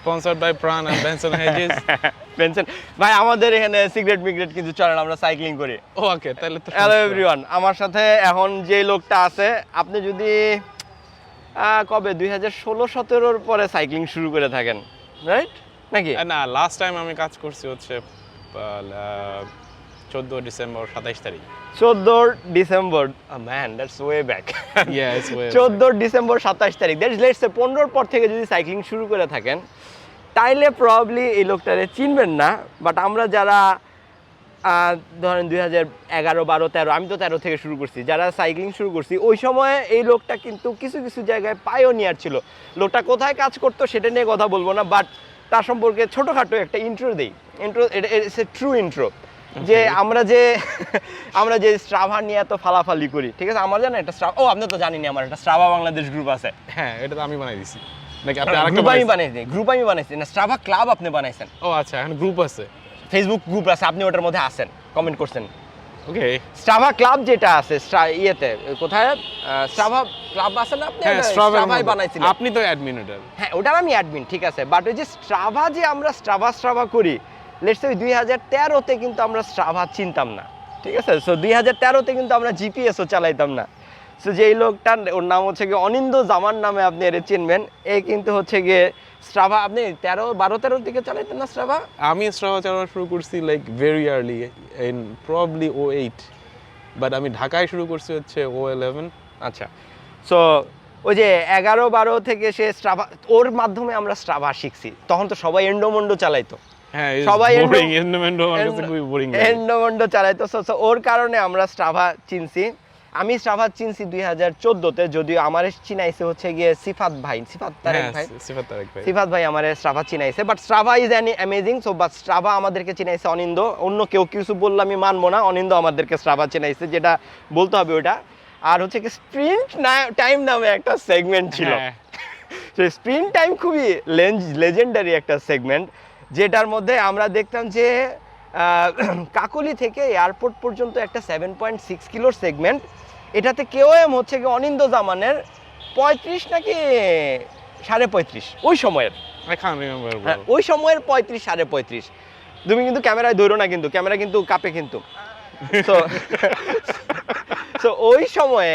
Sponsored by Pran and Benson Hedges. Benson ভাই আমাদের এখানে সিগারেট মিগারেট কিছু চলে না, আমরা সাইক্লিং করি। ওকে, তাহলে তো হ্যালো এভরিওয়ান, আমার সাথে এখন যে লোকটা আছে, আপনি যদি কবে 2016-17 পরে সাইক্লিং শুরু করে থাকেন, রাইট নাকি? না, লাস্ট টাইম আমি কাজ করছি হচ্ছে 14 ডিসেম্বর 27 তারিখ। 14 December, man that's way back. Yeah, it's way 14 December 27 তারিখ, দ্যাটস লেটস সে 15 পর থেকে যদি সাইক্লিং শুরু করে থাকেন, তাইলে প্রবাবলি এই লোকটারে চিনবেন না। বাট আমরা যারা ধরেন 2011, 12, 13, আমি তো 13 থেকে শুরু করছি, যারা সাইক্লিং শুরু করছি ওই সময়ে এই লোকটা কিন্তু কিছু কিছু জায়গায় পায়োনিয়ার ছিল। লোকটা কোথায় কাজ করতো সেটা নিয়ে কথা বলবো না, বাট তার সম্পর্কে ছোটোখাটো একটা ইন্ট্রো দেই। Intro, it's a true intro. যে আমরা যে স্ট্রাভা নিয়ে এত ফালাফালি করি, ঠিক আছে? আমার জানেন একটা স্ট্রাভা, আপনি তো জানেন আমার একটা স্ট্রাভা বাংলাদেশ গ্রুপ আছে। হ্যাঁ, এটা তো আমি বানাই দিছি নাকি আপনি আরেকটা গ্রুপ আমি বানাইছি না, স্ট্রাভা ক্লাব আপনি বানাইছেন। ও আচ্ছা, এখন গ্রুপ আছে, ফেসবুক গ্রুপ আছে, আপনি ওটার মধ্যে আছেন, কমেন্ট করছেন। ওকে। স্ট্রাভা ক্লাব যেটা আছে ইয়েতে কোথায় স্ট্রাভা ক্লাব আছে না, আপনি স্ট্রাভাই বানাইছিলেন, আপনি তো অ্যাডমিন ওটার। হ্যাঁ, ওটার আমি অ্যাডমিন, ঠিক আছে। বাট ওই যে স্ট্রাভা যে আমরা স্ট্রাভা করি, লেটস সে 2013-তে কিন্তু আমরা স্ট্রাভা চিনতাম না, ঠিক আছে? সো 2013-তে কিন্তু আমরা জিপিএসও চালাইতাম না। সো যেই লোকটা, ওর নাম হচ্ছে গিয়ে অনিন্দ জামান নামে আপনি এর চিনবেন। এই কিন্তু হচ্ছে গিয়ে স্ট্রাভা, আপনি 12-13 দিকে চালাইতেন না স্ট্রাভা? আমি স্ট্রাভা চালানো শুরু করছি like very early in probably 08, but আমি ঢাকায় শুরু করছি হচ্ছে 011। আচ্ছা, সো ওই যে 11-12 থেকে সে স্ট্রাভা, ওর মাধ্যমে আমরা স্ট্রাভা শিখছি। তখন তো সবাই এন্ডোমন্ডো চালাইতো, হ্যাঁ, সবাই এন্ডোমেন্ডো আমার কাছে খুবই বোরিং লাগে। এন্ডোমন্ডো চালাইতো। সো ওর কারণে আমরা স্ট্রাভা চিনছি। আমি স্ট্রাভা চিনছি 2014-তে, যদিও আমার চিনাইছে হচ্ছে গিয়ে সিফাত তারেক ভাই। সিফাত ভাই আমার স্ট্রাভা চিনাইছে, but Strava is amazing. So but Strava আমাদেরকে চিনাইছে অনিন্দ। অন্য কেউ কিছু বললে আমি মানবো না, অনিন্দ আমাদেরকে স্ট্রাভা চিনাইছে, যেটা বলতে হবে ওটা। আর হচ্ছে কি স্প্রিন্ট টাইম নামে একটা সেগমেন্ট ছিল। সেই স্প্রিন্ট টাইম খুবই লেজেন্ডারি একটা সেগমেন্ট, যেটার মধ্যে আমরা দেখতাম যে কাকলি থেকে এয়ারপোর্ট পর্যন্ত একটা 7.6 কিলোর সেগমেন্ট। এটাতে কেওএম হচ্ছে কি অনিন্দ জামানের 35 নাকি 35.5 ওই সময়ের, ওই সময়ের 35-35.5। তুমি কিন্তু ক্যামেরায় ধরো না, কিন্তু ক্যামেরা কিন্তু কাঁপে কিন্তু। তো ওই সময়ে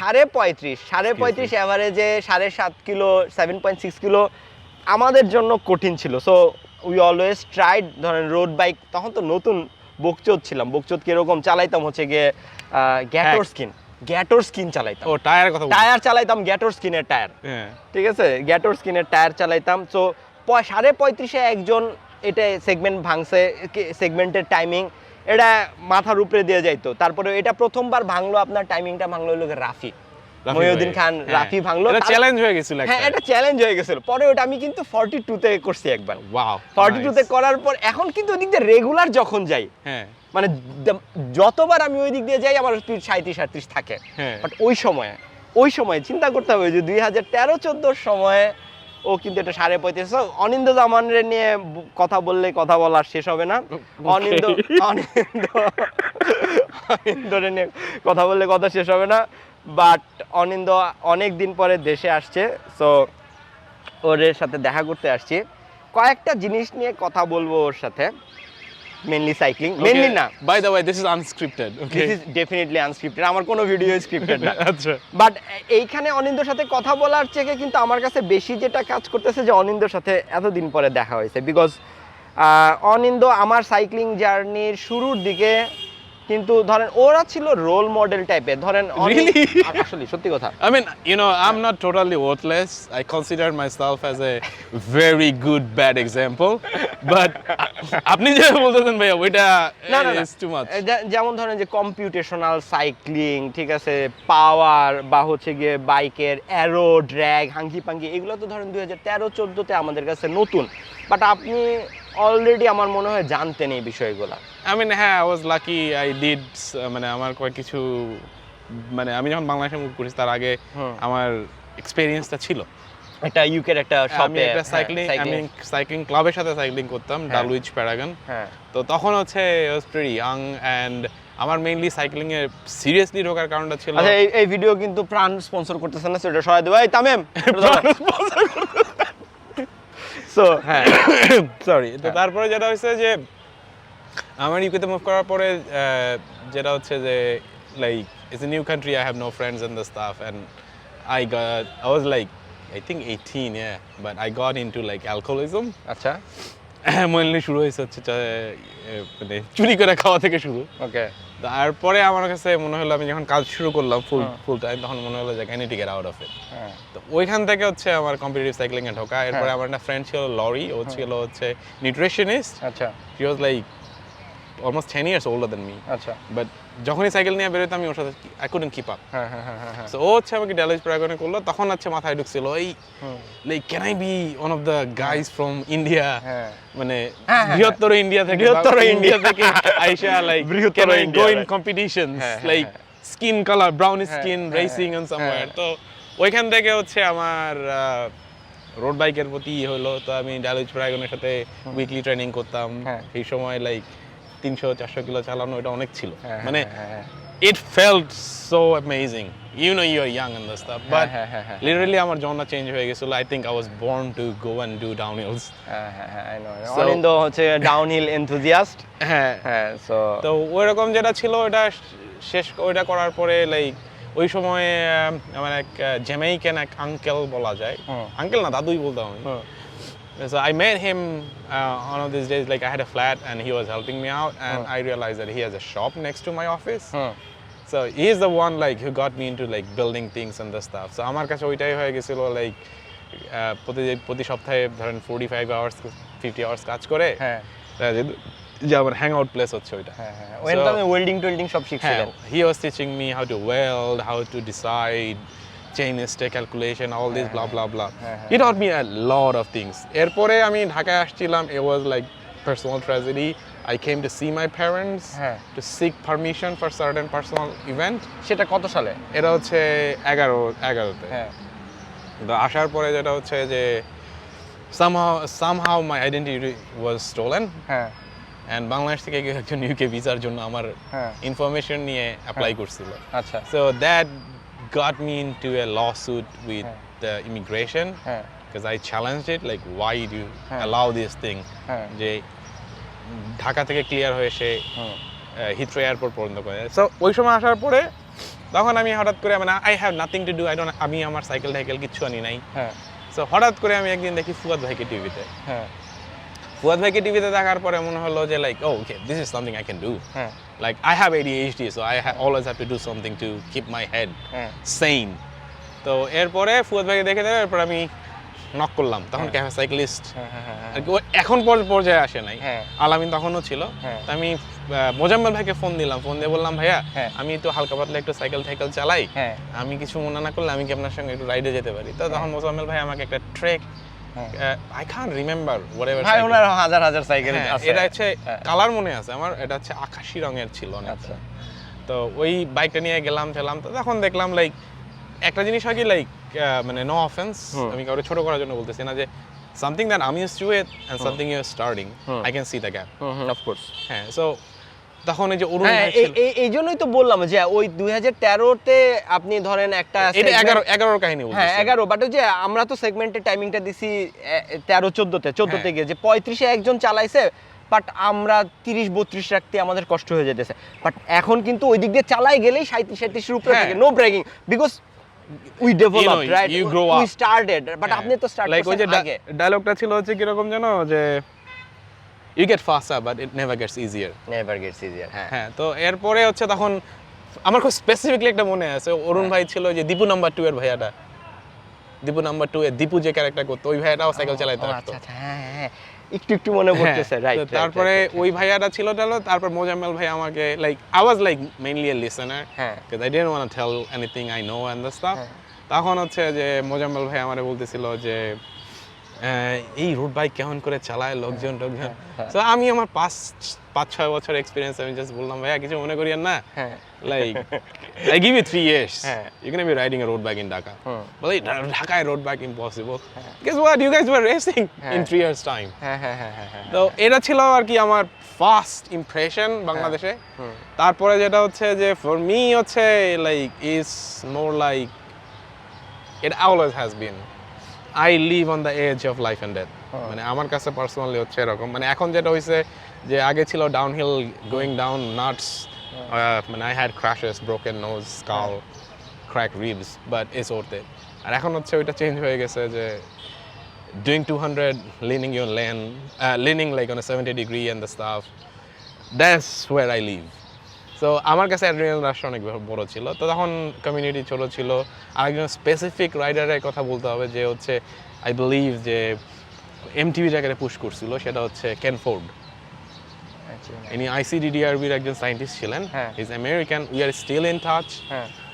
35.5 অ্যাভারেজে 7.5 কিলো 7.6 কিলো আমাদের জন্য কঠিন ছিল। So we always tried. ধরেন রোড বাইক, তখন তো নতুন বকচোদ ছিলাম। বকচোদ কিরকম চালাইতাম হচ্ছে গিয়ে গ্যাটোর স্কিন চালাইতাম। ও টায়ার কথা, টায়ার চালাইতাম গ্যাটোর স্কিনের টায়ার, ঠিক আছে? গ্যাটোর স্কিনের টায়ার চালাইতাম। সো 35.5-এ একজন এটা সেগমেন্ট ভাঙছে, সেগমেন্টের টাইমিং এটা মাথার উপরে দিয়ে যাইতো। তারপরে এটা প্রথমবার ভাঙলো, আপনার টাইমিংটা ভাঙলো হলো রাফি মহিউদ্দিন খান। রাফি ভাঙলো, এটা চ্যালেঞ্জ হয়ে গেছিল। হ্যাঁ, এটা চ্যালেঞ্জ হয়ে গেছিল। পরে ওটা আমি কিন্তু 42-তে করছি একবার। ওয়াও, 42-তে করার পর এখন কিন্তু ওই দিক দিয়ে রেগুলার যখন যাই, হ্যাঁ, মানে যতবার আমি ওই দিক দিয়ে যাই আমার স্পিড 37-38 থাকে। বাট ওই সময় চিন্তা করতে হবে যে 2013-14 সময়ে ও কিন্তু এটা 35.5। অনিন্দ জামানের নিয়ে কথা বললে কথা বলার শেষ হবে না। অনিন্দরে নিয়ে কথা বললে কথা শেষ হবে না। বাট অনিন্দ অনেক দিন পরে দেশে আসছে, সো ওর সাথে দেখা করতে আসছি। কয়েকটা জিনিস নিয়ে কথা বলবো ওর সাথে, মেইনলি সাইক্লিং, মেইনলি না। By the way, this is unscripted. Okay, this is definitely unscripted. আমার কোনো ভিডিও স্ক্রিপ্টেড না। আচ্ছা, বাট এইখানে অনিন্দর সাথে কথা বলার চেয়ে কিন্তু আমার কাছে বেশি যেটা কাজ করতেছে যে অনিন্দর সাথে এতদিন পরে দেখা হয়েছে। বিকজ অনিন্দ আমার সাইক্লিং জার্নির শুরুর দিকে কিন্তু ধরেন ওরা ছিল রোল মডেল টাইপের। ধরেন আসলে সত্যি কথা, I mean, you know, I'm not totally worthless. I consider myself as a very good bad example. But আপনি যে বলতেছেন ভাইয়া, ওইটা is too much. যেমন ধরেন যে কম্পিউটেশনাল সাইক্লিং, ঠিক আছে, পাওয়ার বা হচ্ছে গিয়ে বাইকের অ্যারো ড্র্যাগ হাঙ্কি পাঙ্কি, এগুলো তো ধরেন 2013-14-তে আমাদের কাছে নতুন। বাট আপনি অলরেডি আমার মনে হয় জানতেন এই বিষয়গুলো। I mean, হ্যাঁ, I was lucky. I did, মানে আমার কিছু, মানে আমি যখন বাংলাদেশে মুভ করেছি তার আগে আমার এক্সপেরিয়েন্সটা ছিল। একটা ইউকের একটা শপে একটা আমি সাইক্লিং ক্লাবের সাথে সাইক্লিং করতাম, ডালউইচ প্যারাগন। হ্যাঁ, তো তখন হচ্ছে I was pretty young and আমার মেইনলি সাইক্লিং এ সিরিয়াসলি ঢোকার কারণটা ছিল। আচ্ছা, এই ভিডিও কিন্তু প্রাণ স্পন্সর করতেছেন না, সেটা সরাই দেবো। এই তামিম, সো হ্যাঁ সরি, তো তারপরে যেটা হয়েছে যে আমার ইউকেতে মুভ করার পরে যেটা হচ্ছে যে like it's a new country, I have no friends and the stuff and I was like I think 18, yeah, but I got into like alcoholism. আচ্ছা, মেইনলি শুরু হয়েছে হচ্ছে মানে চুরি করে খাওয়া থেকে শুরু। ওকে। তারপরে আমার কাছে মনে হলো আমি যখন কাজ শুরু করলাম ফুল টাইম, তখন মনে হলো যে I need to get out of it. তো ওইখান থেকে হচ্ছে আমার কম্পিটিটিভ সাইক্লিং এ ঢোকা। এরপরে আমার একটা ফ্রেন্ড ছিল লরি, ও ছিল হচ্ছে নিউট্রিশনিস্ট। আচ্ছা, he was like almost 10 years older than me. আচ্ছা, But যখনই সাইকেল নিয়ে বেরোতাম আমি ওর সাথে I couldn't keep up. হ্যাঁ হ্যাঁ হ্যাঁ হ্যাঁ। So ও হচ্ছে আমাকে ড্যালেজ প্রাগনে করলো, তখন হচ্ছে মাথায় ঢুকছিল এই like can I be one of the guys from India, মানে বৃহত্তর ইন্ডিয়া থেকে আইসা লাইক বৃহত্তর go in competitions like skin colour, brown skin, racing and somewhere. তো ওইখান থেকে হচ্ছে আমার রোড বাইকের প্রতি হলো। তো আমি ড্যালেজ প্রাগনের সাথে উইকলি ট্রেনিং করতাম। সেই সময় লাইক 300-400 কিলো চালানো এটা অনেক ছিল, মানে it felt so amazing, you know, you are young and the stuff, but literally আমার জন্ম চেঞ্জ হয়ে গেছিল। I think I was born to go and do downhills. I know অনিন্দ হচ্ছে ডাউনহিল এনথুজিয়াস্ট। হ্যাঁ, সো তো ওইরকম যেটা ছিল ওটা শেষ, ওইটা করার পরে লাইক ওই সময়ে আমার এক জ্যামাইকান এক আঙ্কেল বলা যায়, আঙ্কেল না দাদুই বলতাম আমি। So I met him one of these days, like I had a flat and he was helping me out, and I realized that he has a shop next to my office. So he is the one like who got me into like building things and the stuff. So আমার কাছে ওইটাই হয়ে গেছিল like প্রতি সপ্তাহে ধরেন 45 hours 50 hours কাজ করে যে আমার হ্যাং আউট প্লেস হচ্ছে ওইটা। ওখানে তো আমি ওয়েল্ডিং টোয়েল্ডিং সব শিখছিলাম। He was teaching me how to weld, how to decide chain stay calculation, all this blah blah blah. He taught me a lot of things. এরপরে আমি ঢাকায় আসছিলাম, it was like personal tragedy. I came to see my parents to seek permission for certain personal event. সেটা কত সালে? এটা হচ্ছে 11তে। তো আসার পরে যেটা হচ্ছে যে somehow my identity was stolen. And Bangladesh থেকে একজন ইউকে ভিসার জন্য আমার ইনফরমেশন নিয়ে অ্যাপ্লাই করছিল। আচ্ছা, so that got me into a lawsuit with the immigration because I challenged it, like why do you allow this thing যে ঢাকা থেকে ক্লিয়ার হয়ে সে হিথ্রো এয়ারপোর্ট পর্যন্ত করে। সো ওই সময় আসার পরে তখন আমি হঠাৎ করে মানে I have nothing to do, আমি আমার সাইকেল কিচ্ছু আনি নাই। সো হঠাৎ করে আমি একদিন দেখি ফুয়াদ ভাইকে টিভিতে। ফুয়াদ ভাইকে টিভিতে দেখার পরে মনে হলো যে like okay this is something I can do. Like I have ADHD, so I always have to do something to keep my head sane. তো এরপরে ফুয়াদ ভাইকে দেখে এরপর আমি নক করলাম, তখন ক্যাফে সাইক্লিস্ট এখন পর্যায়ে আসে নাই, আলামিন তখনও ছিল। আমি মোজাম্মেল ভাইকে ফোন দিলাম, ফোন দিয়ে বললাম ভাইয়া আমি তো হালকা পাতলা একটু সাইকেল চালাই, আমি কিছু মনে না করলে আমি কি আপনার সঙ্গে একটু রাইডে যেতে পারি? তো তখন মোজাম্মেল ভাই আমাকে একটা trek I can't remember whatever ভাই ওনার হাজার সাইকেল আছে, এটা হচ্ছে কালার মনে আছে আমার, এটা হচ্ছে আকাশী রঙের ছিল অনেকটা। তো ওই বাইকটা নিয়ে গেলাম তো তখন দেখলাম লাইক একটা জিনিস হয় কি লাইক মানে নো অফেন্স, আমি কাউকে ছোট করার জন্য বলতেছি না, যে something that I'm used to it and something you're starting, I can see the gap. Of course. হ্যাঁ, সো তখন এই যে অরুণ ভাই ছিল, এই জন্যই তো বললাম যে ওই 2013 তে আপনি ধরেন একটা এটা 11 কাহিনী বলছি। হ্যাঁ 11, বাট ওই যে আমরা তো সেগমেন্টের টাইমিংটা দিছি 13-14 তে গিয়ে যে 35 এ একজন চালাইছে, বাট আমরা 30-32 রাখতে আমাদের কষ্ট হয়ে যেতেছে। বাট এখন কিন্তু ওই দিক দিয়ে চালাই গেলেই 37-38 এর উপরে থাকে, no breaking, because we developed, right? You grow up. We started, but আপনি তো স্টার্ট লাইক ওই যে করছেন আগে। ডায়লগটা ছিল হচ্ছে কি রকম জানো, যে you get faster but it never gets easier. Never gets easier. হ্যাঁ, তো এরপরে হচ্ছে তখন আমার খুব স্পেসিফিকলি একটা মনে আছে, অরুণ ভাই ছিল যে দীপু নাম্বার 2 এর ভাইয়াটা, দীপু নাম্বার 2 এ দীপু যে ক্যারেক্টার করতো ওই ভাইয়াটাও সাইকেল চালাইতে পারতো। আচ্ছা, হ্যাঁ একটু মনে পড়তেছে, রাইট। তারপরে ওই ভাইয়াটা ছিল, তারপর মোজাম্মেল ভাই আমাকে like I was like mainly a listener because I didn't want to tell anything I know and the stuff. তখন হচ্ছে যে মোজাম্মেল ভাই আমারে বলতেছিল যে এই রোড বাইক কেমন করে চালায় লোকজন। সো আমি আমার 5-6 বছর এক্সপিরিয়েন্স আমি জাস্ট বললাম ভাইয়া কিছু মনে করিয়েন না, like I give you 3 years, you're going to be riding a road bike in Dhaka. But Dhaka road bike impossible. Guess what, you guys were racing in 3 years time. তো এটা ছিল আর কি আমার ফার্স্ট ইমপ্রেশন বাংলাদেশে। তারপরে যেটা হচ্ছে যে ফর মি হচ্ছে like is more like it always has been I live on the edge of life and death. মানে আমার কাছে পার্সোনালি হচ্ছে এরকম, মানে এখন যেটা হয়েছে যে আগে ছিল ডাউনহিল গোয়িং ডাউন নাটস, মানে I had crashes, broken nose, skull, crack ribs, but it's worth it. আর এখন হচ্ছে ওইটা চেঞ্জ হয়ে গেছে যে doing 200, leaning your lane, leaning like on a 70 degree and the stuff, that's where I live. So আমার কাছে অ্যাড্রিনাল রাশ অনেক বড় ছিল। তো তখন কমিউনিটি ছোট ছিল। আরেকজন স্পেসিফিক রাইডারের কথা বলতে হবে যে হচ্ছে আই বিলিভ যে এমটিভি জায়গায় পুশ করছিল, সেটা হচ্ছে কেন ফোর্ড। ইনি আইসিডিডিআরবির একজন সায়েন্টিস্ট ছিলেন, is American, we are still in touch.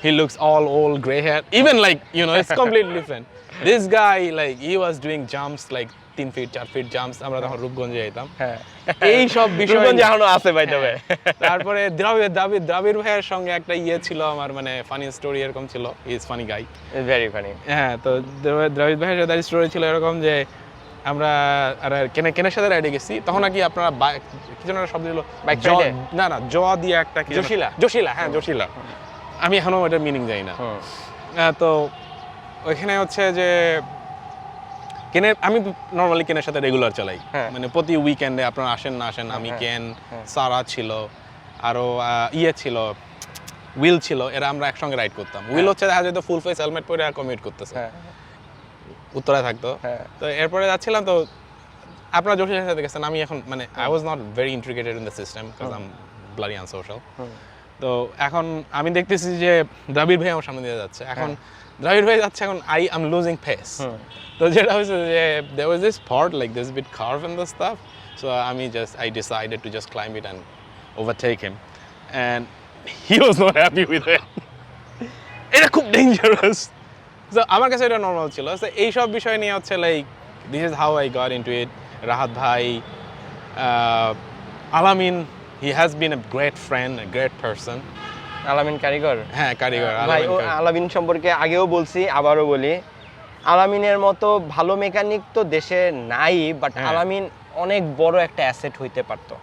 He looks all old, grey hair, even like you know it's completely different. This guy, like, he was doing jumps like 3 feet, 4 feet jumps. আমরা তখন রূপগঞ্জে যেতাম। এই সব বিষয় রূপগঞ্জে এখনো আছে ভাই তবে। তারপরে দ্রাবিড় ভাইয়ের সঙ্গে একটা ছিল আমার, মানে ফানি স্টোরি এরকম ছিল। He is funny guy, very funny. হ্যাঁ, তো দ্রাবিড় ভাইয়ের সাথে স্টোরি ছিল এরকম যে আমরা কেনের সাথে রাইডে গেছি, তখন নাকি আপনারা কি যেন শব্দ ছিল, না জ দিয়ে একটা জোশিলা, হ্যাঁ জোশিলা, আমি এখনো ওটার মিনিং জানি না। তো ওইখানে হচ্ছে যে আমি নর্মালি কেনের সাথে রেগুলার চালাই, মানে প্রতি উইকেন্ডে আপনারা আসেন না আসেন, আমি কেন, সারা ছিল, আরো ছিল, উইল ছিল, এরা আমরা একসঙ্গে রাইড করতাম। উইল হচ্ছে দেখা যেত ফুল ফেস হেলমেট পরে কমিউট করতেছে, উত্তরায় থাকতো। তো এরপরে যাচ্ছিলাম, তো আপনারা জোশির সাথে গেছেন, আমি এখন মানে I was not very integrated in the system because I am bloody unsocial. তো এখন আমি দেখতেছি যে দ্রাবিড় ভাই আমার সামনে দিয়ে যাচ্ছে, এখন দ্রাবিড় ভাই যাচ্ছে, এখন আই এম লুজিং পেস। তো যেটা হয়েছে যে there was this part like this bit curve and the stuff, so I decided to just climb it and overtake him, and he was not happy with it. এটা খুব dangerous. তো আমার কাছে এটা নর্মাল ছিল। তো এইসব বিষয় নিয়ে হচ্ছে like this is how I got into ইট। রাহাত ভাই, আলামিন, he has been a great friend, a great person. আলামিন কারিগর, হ্যাঁ কারিগর। আলামিন সম্পর্কে আগেও বলছি, আবারও বলি, আলামিনের মতো ভালো মেকানিক তো দেশে নাই, বাট আলামিন অনেক বড় একটা অ্যাসেট হইতে পারতো।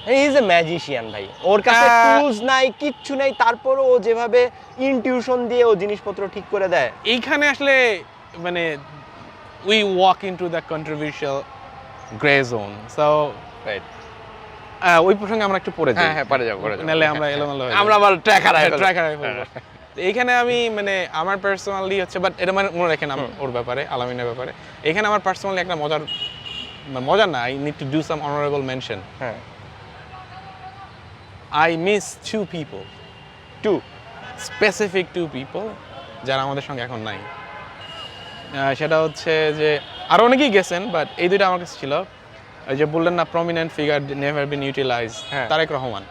হি ইজ এ ম্যাজিশিয়ান ভাই, ওর কাছে টুলস নাই, কিচ্ছু নাই, তারপরও ও যেভাবে ইনটিউশন দিয়ে ও জিনিসপত্র ঠিক করে দেয়। এইখানে আসলে মানে we walk into the controversial grey zone. So right, ওই প্রসঙ্গে আমরা একটু পড়ে যাই। হ্যাঁ পড়ে যাবো, নালে আমরা এলোমেলো হয়ে আমরা আবার ট্র্যাকার এইখানে আমি মানে আমার পার্সোনালি হচ্ছে, বাট এটা মানে মনে রাখেন ওর ব্যাপারে, আলামিনের ব্যাপারে, এখানে আমার পার্সোনালি একটা মজার না, I need to do some honourable mention. হ্যাঁ, I miss two specific people যারা আমাদের সঙ্গে এখন নাই। সেটা হচ্ছে যে আরো অনেকেই গেছেন, বাট এই দুইটা আমার কাছে ছিল। ওই যে বললেন না, prominent figure never been utilize, Tarek Rahman.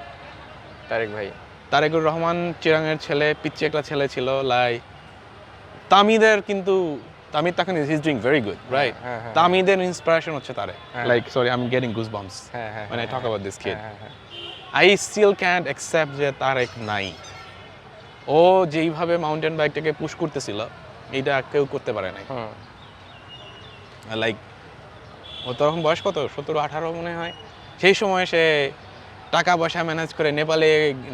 Tarekur Rahman চিরাঙের ছেলে, পিচ্চি একটা ছেলে ছিল। তামিদের কিন্তু তামিদ তখন is doing very good, right? তামিদের ইন্সপিরেশন হচ্ছে Tarek. Like sorry, I am getting goosebumps when I talk about this kid. I still can't accept যে তারেক নাই। ও যেইভাবে মাউন্টেন বাইকটাকে পুশ করতেছিল, এটা কেউ করতে পারে নাই। লাইক ও তখন বয়স কত, 17-18 মনে হয়। সেই সময় সে টাকা পয়সা ম্যানেজ করে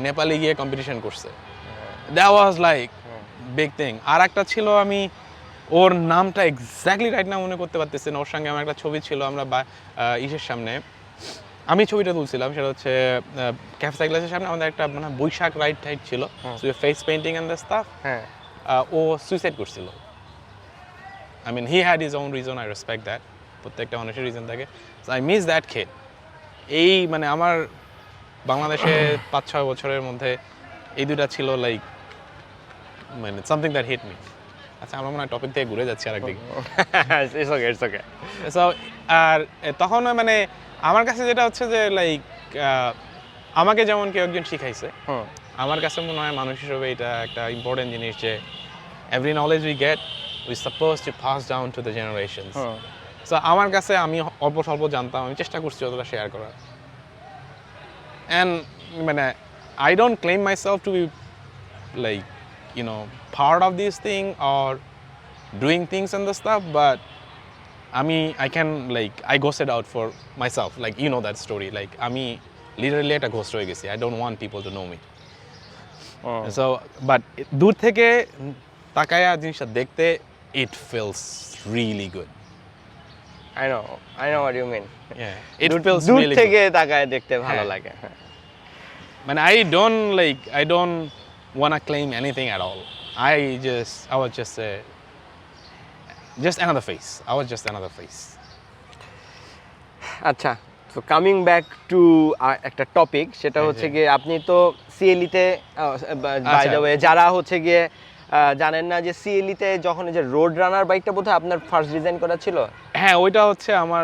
নেপালে গিয়ে কম্পিটিশন করছে। That was like big thing. আর একটা ছিল, আমি ওর নামটা এক্স্যাক্টলি রাইট না মনে করতে পারতেছি না, ওর সঙ্গে আমার একটা ছবি ছিল, আমরা ইসের সামনে আমি ছবিটা তুলছিলাম, সেটা হচ্ছে ক্যাফে সাইক্লাসের সামনে আমাদের একটা মানে বৈশাখ রাইড টাইড ছিল, face painting and the stuff. ও সুইসাইড করছিল। I mean he had his own reason, I respect that, প্রত্যেকটা মানুষের রিজন থাকে। So I miss that kid. এই মানে আমার বাংলাদেশে 5-6 বছরের মধ্যে এই দুটা ছিল লাইক মানে সামথিং দ্যাট হিট মি। আচ্ছা, আমরা মনে হয় টপিক থেকে ঘুরে যাচ্ছি আরেকদিকে। It's okay. সো আর তখন মানে আমার কাছে যেটা হচ্ছে যে লাইক আমাকে যেমন কেউ একজন শিখাইছে, আমার কাছে মনে হয় মানুষ হিসেবে এটা একটা ইম্পর্টেন্ট জিনিস যে every knowledge we get we suppose two pass down to the generations. So আমার কাছে আমি অল্প স্বল্প জানতাম, আমি চেষ্টা করছি যতটা শেয়ার করার। And মানে I don't claim myself to be like, you know, part of this thing or doing things and the stuff, but I can like I ghosted out for myself, like you know that story, like আমি literally একটা ghost হয়ে গেছি. I don't want people to know me. So but দূর থেকে তাকায়া জিনিসটা দেখতে it feels really good. I know what you mean. Yeah, it feels দূর really থেকে তাকায় দেখতে ভালো হ্যাঁ। লাগে। হ্যাঁ। Man, I don't want to claim anything at all. I was just another face. I was just another face. আচ্ছা, তো কামিং ব্যাক টু একটা টপিক, সেটা হচ্ছে গিয়ে আপনি তো সিএলইতে বাই দ্য ওয়ে যারা হচ্ছে গিয়ে জানেন না যে সিএলইতে যখন এই যে রোড রানার বাইকটা বোধহয় আপনার ফার্স্ট ডিজাইন করা ছিল। হ্যাঁ, ওইটা হচ্ছে আমার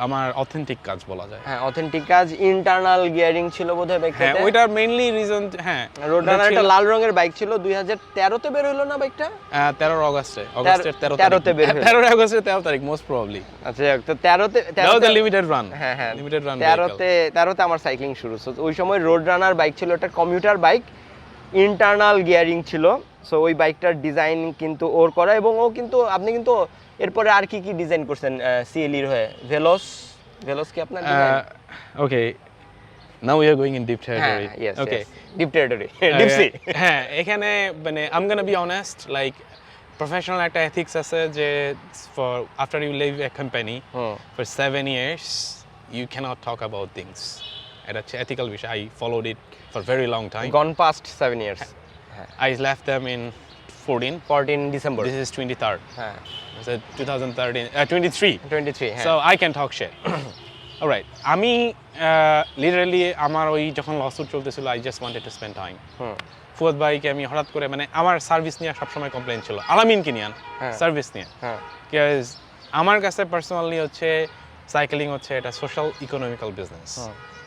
আমার অথেন্টিক কাজ বলা যায়। হ্যাঁ, অথেন্টিক কাজ, ইন্টারনাল গিয়ারিং ছিল বোধহয় বাইকটাতে। হ্যাঁ, ওইটার মেইনলি রিজন হ্যাঁ রোড রানার একটা লাল রঙের বাইক ছিল, 2013 তে বের হলো না বাইকটা? 13 অগস্টের 13 তে বের হলো। 13 আগস্টের 13 তারিখ মোস্ট প্রবাবলি। আচ্ছা, তো 13 তে লিমিটেড রান। হ্যাঁ হ্যাঁ, লিমিটেড রান। 13 তে আমার সাইক্লিং শুরু। সো ওই সময় রোড রানার বাইক ছিল, একটা কমিউটার বাইক, ইন্টারনাল গিয়ারিং ছিল। সো ওই বাইকটার ডিজাইন কিন্তু ওর করা, এবং ও কিন্তু আপনি কিন্তু এরপরে আর কি কি ডিজাইন করছেন সিএলইর হয়ে? ভেলোস কি আপনার design? Okay, now we are going in deep territory. Okay, deep territory, deep sea. হ্যাঁ, এখানে মানে I am gonna be honest, like professional একটা এথিক্স আছে যে for after you leave a company for 7 years you cannot talk about things. এটা হচ্ছে ethical বিষয়। I followed it for very long time. Gone past 7 years. I left them in 14 December. This is 23rd. হ্যাঁ, So 2013 23. 23, হ্যাঁ। So I can talk shit. All right. আমি literally আমার ওই যখন lawsuit চলতেছিল, I just wanted to spend time. Fuad ভাইকে আমি হঠাৎ করে মানে আমার সার্ভিস নিয়ে সবসময় কমপ্লেন ছিল, আলামিনকে নিয়ে সার্ভিস নিয়ে। বিকজ আমার কাছে পার্সোনালি হচ্ছে সাইক্লিং হচ্ছে এটা social economical business.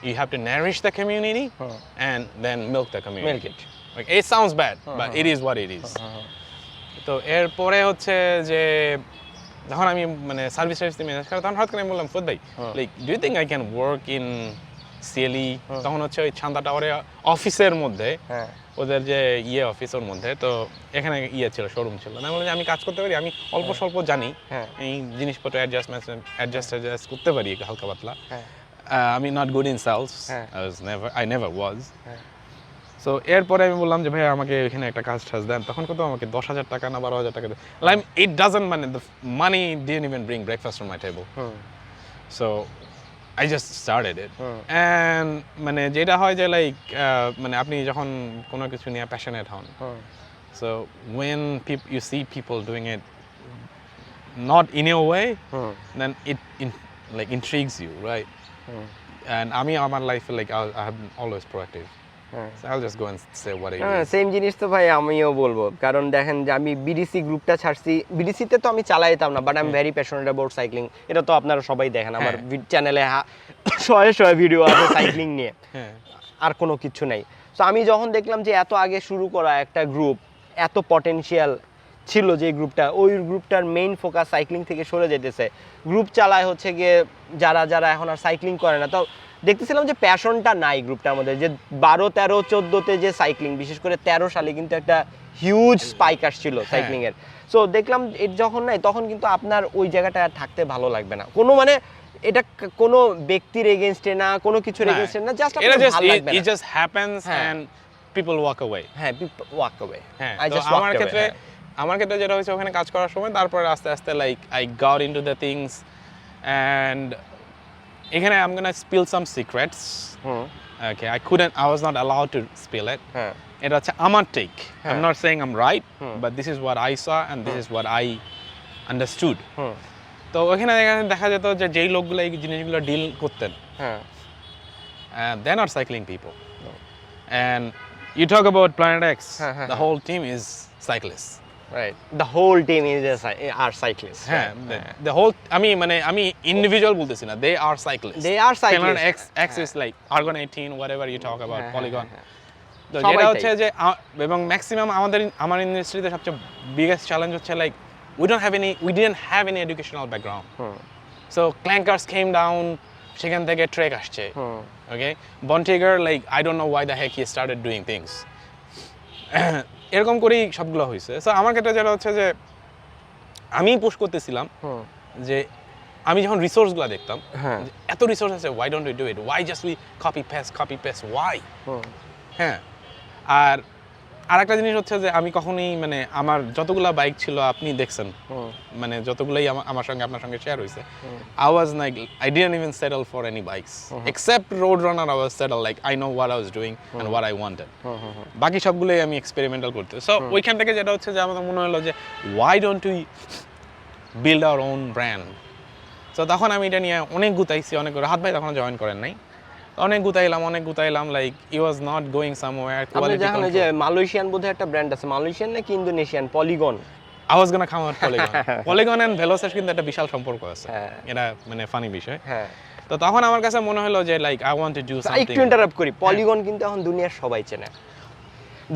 You have to nourish the community and then milk the community. Milk it. Like, it sounds bad, but it is what it is. তো এরপরে হচ্ছে যে যখন আমি মানে সার্ভিস দিয়ে ম্যানেজ করি, তখন হঠাৎ করে আমি বললাম, ফুয়াদ ভাই, like do you think I can work in CLE? তখন হচ্ছে ওই ছান্দা টাওয়ারে অফিসের মধ্যে, ওদের যে অফিস, ওর মধ্যে তো এখানে ছিল, শোরুম ছিল। আমি বললাম আমি কাজ করতে পারি, আমি অল্প স্বল্প জানি, এই জিনিসপত্র অ্যাডজাস্ট করতে পারি হালকা পাতলা। আমি not good in sales, I never was. So এরপরে আমি বললাম যে ভাই আমাকে এখানে একটা কাজ দেন। তখন কত আমাকে 10,000 টাকা না 12,000 টাকা দেয়। লাইক ইট ডাজন্ট, মানে the money didn't even bring breakfast on my table. So I just started it. And মানে যেটা হয় যে লাইক মানে আপনি যখন কোনো কিছু নিয়ে প্যাশনেট হন, so when you see people doing it not in a way, then it like intrigues you, right? And আমি আমার লাইফে like I have been always proactive. So I'll just go and say what it is. Same জিনিস তো ভাই আমিও বলবো, কারণ দেখেন যে আমি বিডিসি গ্রুপটা ছাড়ছি, বিডিসিতে তো আমি চালাইতাম না, but I am very passionate about cycling. এটা তো আপনারা সবাই দেখেন, আমার চ্যানেলে শয়ে ভিডিও আছে সাইক্লিং নিয়ে, আর কোনো কিছু নাই। সো আমি যখন দেখলাম যে এত আগে শুরু করা একটা গ্রুপ, এত পটেনশিয়াল ছিল যে গ্রুপটা, ওই গ্রুপটার মেইন ফোকাস সাইক্লিং থেকে সরে যেতেছে, গ্রুপ চালায় হচ্ছে গিয়ে যারা এখন আর সাইক্লিং করে না, তো দেখতেছিলাম যে প্যাশনটা নাই গ্রুপটার মধ্যে। যে 12, 13, 14-তে যে সাইক্লিং, বিশেষ করে 13 সালে কিন্তু একটা হিউজ স্পাইক আসছিল সাইক্লিং এর। সো দেখলাম এর যখন নাই, তখন কিন্তু আপনার ওই জায়গাটা আর থাকতে ভালো লাগবে না। কোনো মানে এটা কোনো ব্যক্তির এগেইনস্টে না, কোনো কিছুর এগেইনস্টে না, জাস্ট আপনার ভালো লাগবে না। It just happens and people walk away. হ্যাঁ, people walk away. I just আমার ক্ষেত্রে যেটা হয়েছে, ওখানে কাজ করার সময় তারপরে আস্তে আস্তে like I got into the things, and এখানে I'm gonna spill some secrets. Okay, I was not allowed to spill it. এটা হচ্ছে আমার take. I'm not saying I'm right, but this is what I saw and this is what I understood. তো ওখানে দেখা যেত যে যেই লোকগুলো এই জিনিসগুলো ডিল করতেন, they're not cycling people. And you talk about Planet X, the whole team is cyclists. Right, the whole team are cyclists. The whole, আমি individual বলতেছি না, they are cyclists. Planet X is like Argon 18, whatever you talk about, Polygon. তো যেটা হচ্ছে যে এবং maximum আমার ইন্ডাস্ট্রিতে সবচেয়ে বিগেস্ট চ্যালেঞ্জ হচ্ছে like we didn't have any educational background. So clankers came down, সেখান থেকে ট্রেক আসছে। Okay, Bontiger, like I don't know why the heck he started doing things. এরকম করেই সবগুলো হয়েছে। সো আমার ক্ষেত্রে যেটা হচ্ছে যে আমি পুশ করতেছিলাম যে আমি যখন রিসোর্সগুলো দেখতাম, এত রিসোর্স আছে, why don't we do it? Why just we copy paste, why? হ্যাঁ, আর আরেকটা জিনিস হচ্ছে যে আমি কখনোই মানে আমার যতগুলা বাইক ছিল আপনি দেখছেন মানে যতগুলাই আমার সঙ্গে আপনার সঙ্গে শেয়ার হয়েছে I was like I didn't even settle for any bikes except Roadrunner I was settled like I know what I was doing and what I wanted বাকি সবগুলোই আমি এক্সপেরিমেন্টাল করতে সো ওইখান থেকে যেটা হচ্ছে যে আমার মনে হলো যে why don't we build our own brand so তখন আমি এটা নিয়ে অনেক গুতাইছি অনেক রাহাত ভাই তখন জয়েন করেন নাই অনেক গুতাইলাম like he was not going somewhere quality control যে মালয়েশিয়ান বোধহয় একটা ব্র্যান্ড আছে মালয়েশিয়ান নাকি Indonesian Polygon I was gonna come out Polygon and Velocis কিন্তু একটা বিশাল সম্পর্ক আছে এটা মানে ফানি বিষয় হ্যাঁ তো তখন আমার কাছে মনে হলো যে like I want to do something একটু ইন্টারাপ্ট করি পলিগন কিন্তু এখন দুনিয়ার সবাই চেনে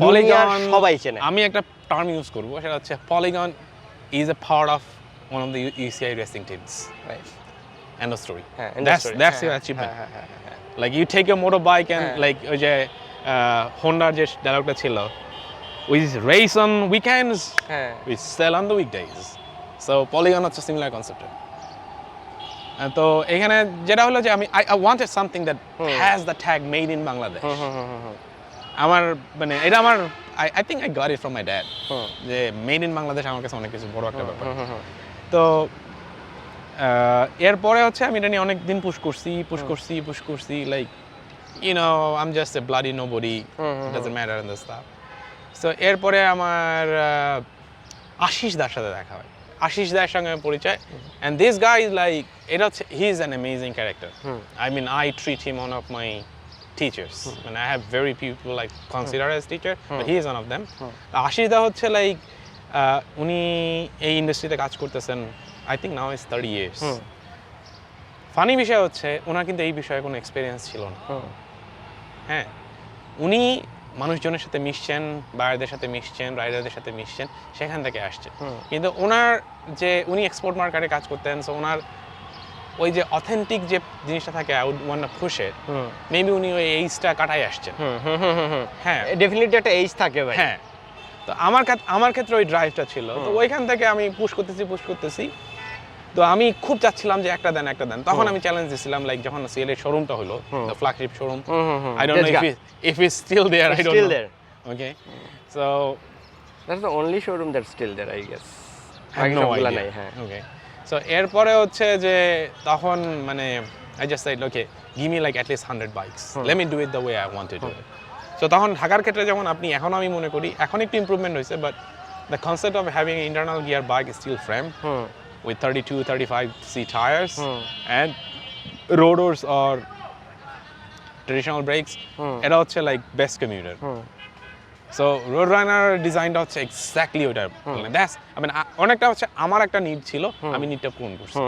পলিগন সবাই চেনে আমি একটা টার্ম ইউজ করব সেটা হচ্ছে polygon is a part of one of the UCI racing teams right end of story that's your achievement like you take a motorbike and like ওই যে হোন্ডার যে ডায়লগটা ছিল we race on weekends we sell on the weekdays so Polygon হচ্ছে similar concept তো এখানে যেটা হলো যে আমি I wanted something that has the tag made in Bangladesh আমার মানে এটা আমার I think I got it from my dad যে মেড ইন বাংলাদেশ আমার কাছে অনেক কিছু বড় একটা ব্যাপার তো এরপরে হচ্ছে আমি এটা নিয়ে অনেক দিন পুশ করছি like you know I'm just a bloody nobody doesn't matter and the stuff so এরপরে আমার আশিস দার সাথে দেখা হয় আশিস দার সঙ্গে পরিচয় and this guy is like এটা হচ্ছে he is an amazing character I mean I treat him one of my teachers and I have very people like consider as teacher but he is one of them Ashis দা হচ্ছে like উনি এই ইন্ডাস্ট্রিতে কাজ করতেছেন I think now is 30 years funny বিষয় হচ্ছে ওনার কিন্তু এই বিষয়ে কোনো এক্সপেরিয়েন্স ছিল না হ্যাঁ উনি মানুষজনের সাথে মিশছেন বাইরেদের সাথে মিশছেন রাইডারদের সাথে মিশছেন সেখান থেকে আসছেন কিন্তু ওনার যে উনি এক্সপোর্ট মার্কেটে কাজ করতেন সো ওনার ওই যে অথেন্টিক যে জিনিসটা থাকে I would want to push it maybe উনি ওই এইজটা কাটাই আসছেন হ্যাঁ ডেফিনেটলি একটা এইজ থাকে ভাই হ্যাঁ তো আমার ক্ষেত্রে ওই ড্রাইভটা ছিল তো ওইখান থেকে আমি পুশ করতেছি তো আমি খুব চাচ্ছিলাম যে একটা দেন তখন আমি চ্যালেঞ্জ দিছিলাম লাইক যখন সিএল এর শোরুমটা হলো the flagship showroom I don't know if it's still there I don't know okay so that's the only showroom that's still there I guess I have no idea okay so এরপরে হচ্ছে যে তখন মানে I just said okay give me like at least 100 bikes let me do it the way I want to do it so তখন ঢাকার ক্ষেত্রে যেমন আপনি এখন আমি মনে করি এখন একটু ইমপ্রুভমেন্ট হয়েছে but the concept of having an internal gear bike is still frame with 32-35C tires and rotors or traditional brakes এটা হচ্ছে like best commuter so Roadrunner designed হচ্ছে exactly ওটা that's I mean অনেকটা হচ্ছে আমার একটা need ছিল আমি নিডটা পূরণ করছি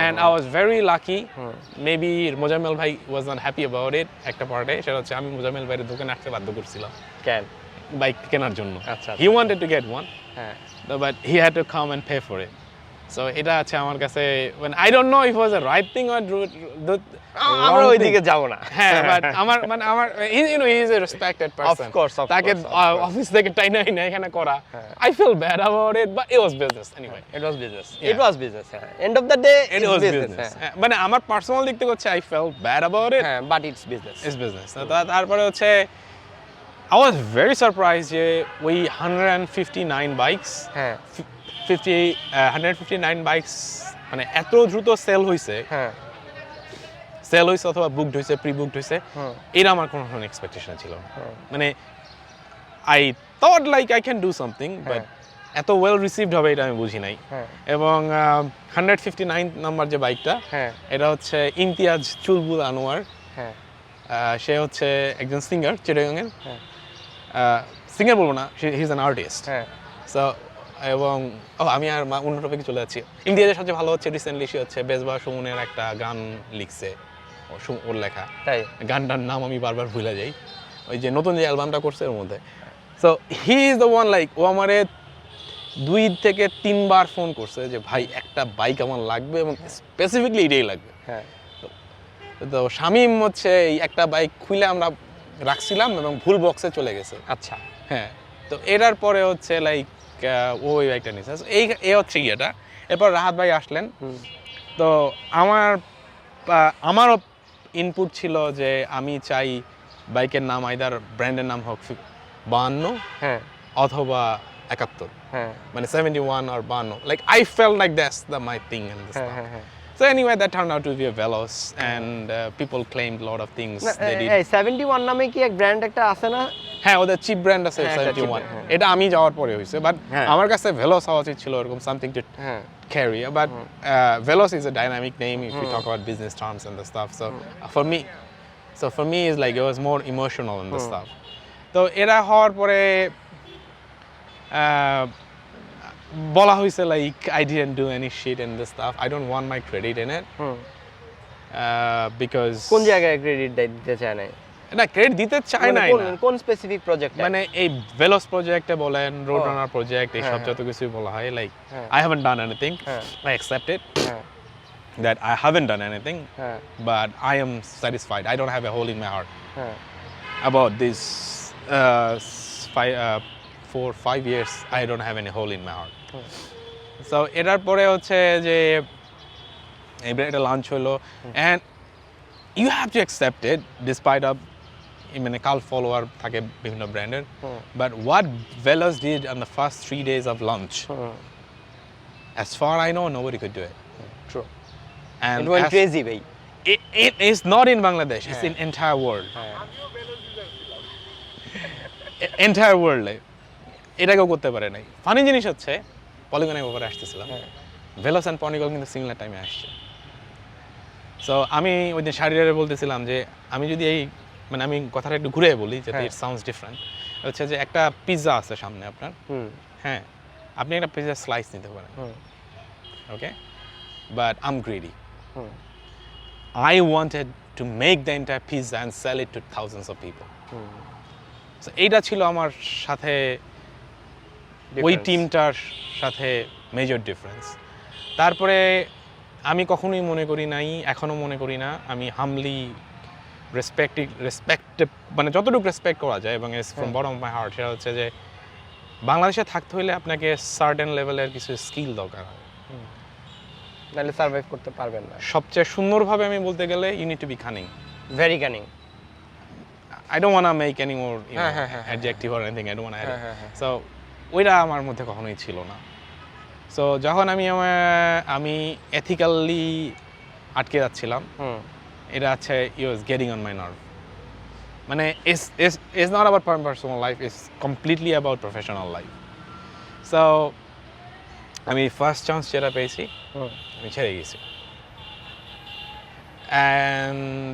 and I was very lucky maybe Mozammel ভাই was not happy about it একটা পার্টে সেটা হচ্ছে আমি মোজাম্মেল ভাইয়ের দোকানে আসতে বাধ্য করছিলাম কেন বাইক কেনার জন্য আচ্ছা he wanted to get one but he had to come and pay for it so এটা আছে আমার কাছে when I don't know if it was a right thing or আমরা ওইদিকে যাব না হ্যাঁ বাট আমার you know he is a respected person of course তাকে অফিস থেকে টাইনা এখানে করা I feel bad about it but it was business anyway it was business end of the day it was business মানে আমার personal দিক থেকে হচ্ছে I felt bad about it but it's business তারপরে হচ্ছে I was very surprised যে ওই 159 bikes 159 bikes মানে এত দ্রুত সেল হইছে অথবা বুকড হইছে প্রি বুকড হইছে এটা আমার কোনো এক্সপেকটেশন ছিল মানে I thought like I can do something but এত ওয়েল রিসিভড হবে এটা আমি বুঝি নাই এবং 159 নাম্বার যে বাইকটা এটা হচ্ছে ইমতিয়াজ চুলবুল আনোয়ার সে হচ্ছে একজন সিঙ্গার চিটাগাংয়ের সিঙ্গার বলবো না he is an artist so এবং আমি আর অন্য টপিকে চলে যাচ্ছি ইন্ডিয়াতে সবচেয়ে ভালো হচ্ছে রিসেন্টলি সে হচ্ছে বেজবা সুমনের একটা গান লিখছে ওর লেখা তাই গানটার নাম আমি বারবার ভুলে যাই ওই যে নতুন যে অ্যালবামটা করছে ওর মধ্যে so he is the one like ও আমারে 2 থেকে 3 বার ফোন করছে যে ভাই একটা বাইক আমার লাগবে এবং স্পেসিফিকলি এটাই লাগবে তো শামীম হচ্ছে এই একটা বাইক খুলে আমরা রাখছিলাম এবং ভুল বক্সে চলে গেছে আচ্ছা হ্যাঁ তো এটার পরে হচ্ছে লাইক ওই বাইকটা নিয়েছে এই হচ্ছে ইয়েটা এরপর রাহাত ভাই আসলেন তো আমারও ইনপুট ছিল যে আমি চাই বাইকের নাম আইদার ব্র্যান্ডের নাম হোক 52 হ্যাঁ অথবা 71 হ্যাঁ মানে 71 or 52 like I felt like that's my thing and the stuff. হ্যাঁ So anyway, that turned out to be a Veloz, and people claimed a lot of things they did. এই 71 নামে কি এক ব্র্যান্ড একটা আছে না? হ্যাঁ, ওদের চিপ ব্র্যান্ড আছে হ্যাঁ, একটা cheap 71. brand, হ্যাঁ। এটা আমি যাওয়ার পরে হয়েছে, বাট হ্যাঁ। আমার কাছে Veloz হওয়া উচিত ছিল এরকম something to হ্যাঁ carry. But Veloz is a dynamic name if you talk about business terms and the stuff. So for me, it's like it was more emotional and the stuff. তো এরা হওয়ার পরে বলা হয়েছে like I didn't do any shit and the stuff. I don't want my credit in it. Because কোন জায়গায় credit দিতে চায় না? না ক্রেডিট দিতে চাই না কোন স্পেসিফিক প্রজেক্ট? মানে এই Veloz প্রজেক্টে বলেন, রোড রানার প্রজেক্ট, এই সব যত কিছু বলা হয়, like I haven't done anything. I accept it that I haven't done anything, but I am satisfied. I don't have a hole in my heart about this 4-5 years. I don't have any hole in my heart. So এটার পরে হচ্ছে যে এটা launch হলো, and you have to accept it despite of মানে কাল follower থাকে বিভিন্ন ব্র্যান্ডের, but what Veloz did on the first 3 days of launch, as far I know, nobody could do it. True. And It went crazy, bhai. It is not in Bangladesh, it's in entire world. Entire world. এটা কেউ করতে পারে নাই। Funny জিনিস হচ্ছে পলিগনের ব্যাপারে আসতেছিলাম, Veloz and Ponicle কিন্তু similar টাইমে আসছে। সো আমি ওই দিন শাড়িরে বলতেছিলাম যে আমি যদি এই মানে আমি কথাটা একটু ঘুরে বলি যাতে ইট সাউন্ডস ডিফারেন্ট, হচ্ছে যে একটা পিৎজা আছে সামনে আপনার, হ্যাঁ আপনি একটা পিৎজা স্লাইস নিতে পারেন, okay, but I am greedy, I wanted to make the entire pizza and sell it to thousands of people. So এইটা ছিল আমার সাথে ওই টিমটার সাথে মেজর ডিফারেন্স। তারপরে আমি কখনোই মনে করি নাই, এখনও মনে করি না, আমি হামলি রেসপেক্ট মানে যতটুকু রেসপেক্ট করা যায় এবং from bottom of my heart, সেটা হচ্ছে যে বাংলাদেশে থাকতে হলে আপনাকে সার্টেন লেভেলের কিছু স্কিল দরকার হয়, নাহলে সার্ভাইভ করতে পারবেন না। সবচেয়ে সুন্দরভাবে আমি বলতে গেলে you need to be cunning, very cunning. I don't want to make any more adjective or anything. I don't want to add it. So ওইটা আমার মধ্যে কখনোই ছিল না। সো যখন আমি এথিক্যালি আটকে যাচ্ছিলাম, এটা আছে it was getting on my nerve. মানে it's not about personal life, it's completely about professional life. So আমি ফার্স্ট চান্স যেটা পেয়েছি আমি ছেড়ে গেছি, অ্যান্ড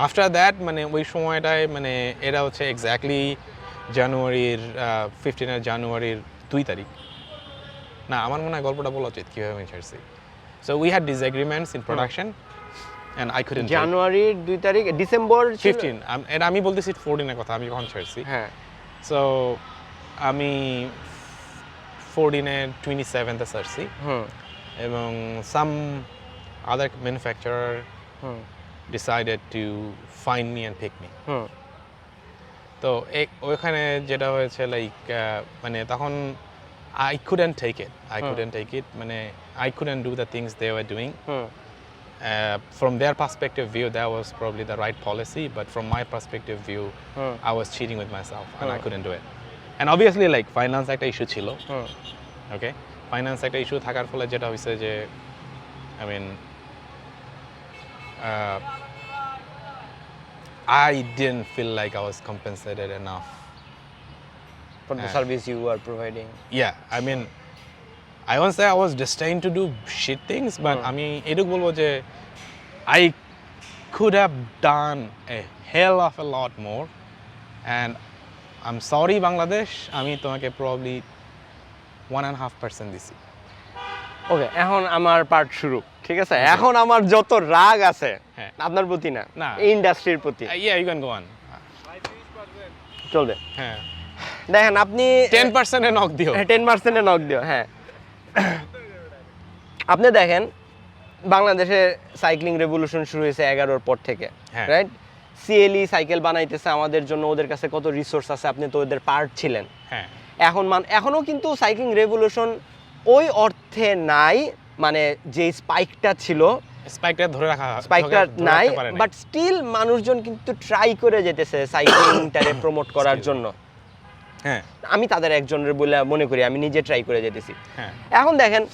আফটার দ্যাট মানে ওই সময়টায় মানে এটা হচ্ছে এক্স্যাক্টলি জানুয়ারির 15 জানুয়ারির 2 তারিখ, না আমার মনে হয় গল্পটা বলা উচিত কীভাবে আমি ছাড়ছি। So we had disagreements in production and I couldn't. জানুয়ারির 2 তারিখ, ডিসেম্বর 15, এটা আমি বলতেছি 14 এর কথা, আমি কখন ছাড়ছি। হ্যাঁ, সো আমি 14 27 ছাড়ছি, এবং সাম আদার manufacturer decided to find me and pick me. তো ওইখানে যেটা হয়েছে লাইক মানে তখন I couldn't take it মানে I couldn't do the things they were doing. From their perspective view that was probably the right policy, but from my perspective view I was cheating with myself and I couldn't do it. And obviously like finance একটা issue ছিল, okay, finance একটা issue থাকার ফলে যেটা হয়েছে যে I mean I didn't feel like I was compensated enough for the service you were providing. Yeah, I mean, I won't say I was destined to do shit things, but I mean, এটুকু বলবো যে I could have done a hell of a lot more, and I'm sorry Bangladesh, আমি তোমাকে probably 1.5% দিছি। ওকে, এখন আমার part শুরু, ঠিক আছে? এখন আমার যত রাগ আছে আপনার প্রতি না, ইন্ডাস্ট্রির প্রতি। Yeah, you can go on. চলবে। হ্যাঁ, দেখেন আপনি 10% এ নক দিও, 10% এ নক দিও। হ্যাঁ, আপনি দেখেন বাংলাদেশে সাইক্লিং রেভলিউশন শুরু হয়েছে 11-র পর থেকে, রাইট? সিএলই সাইকেল বানাইতেছে আমাদের জন্য, ওদের কাছে কত রিসোর্স আছে, আপনি তো ওদের পার্ট ছিলেন। হ্যাঁ, এখনো কিন্তু সাইক্লিং রেভলিউশন ওই অর্থে নাই, মানে যে স্পাইকটা ছিল স্পাইকটা ধরে রাখা, স্পাইকটা নাই, বাট স্টিল মানুষজন কিন্তু ট্রাই করে যেতেছে সাইক্লিংটারে প্রমোট করার জন্য। হ্যাঁ আমি তাদের একজনের বলে মনে করি, আমি নিজে ট্রাই করে যেতেছি। হ্যাঁ এখন দেখেন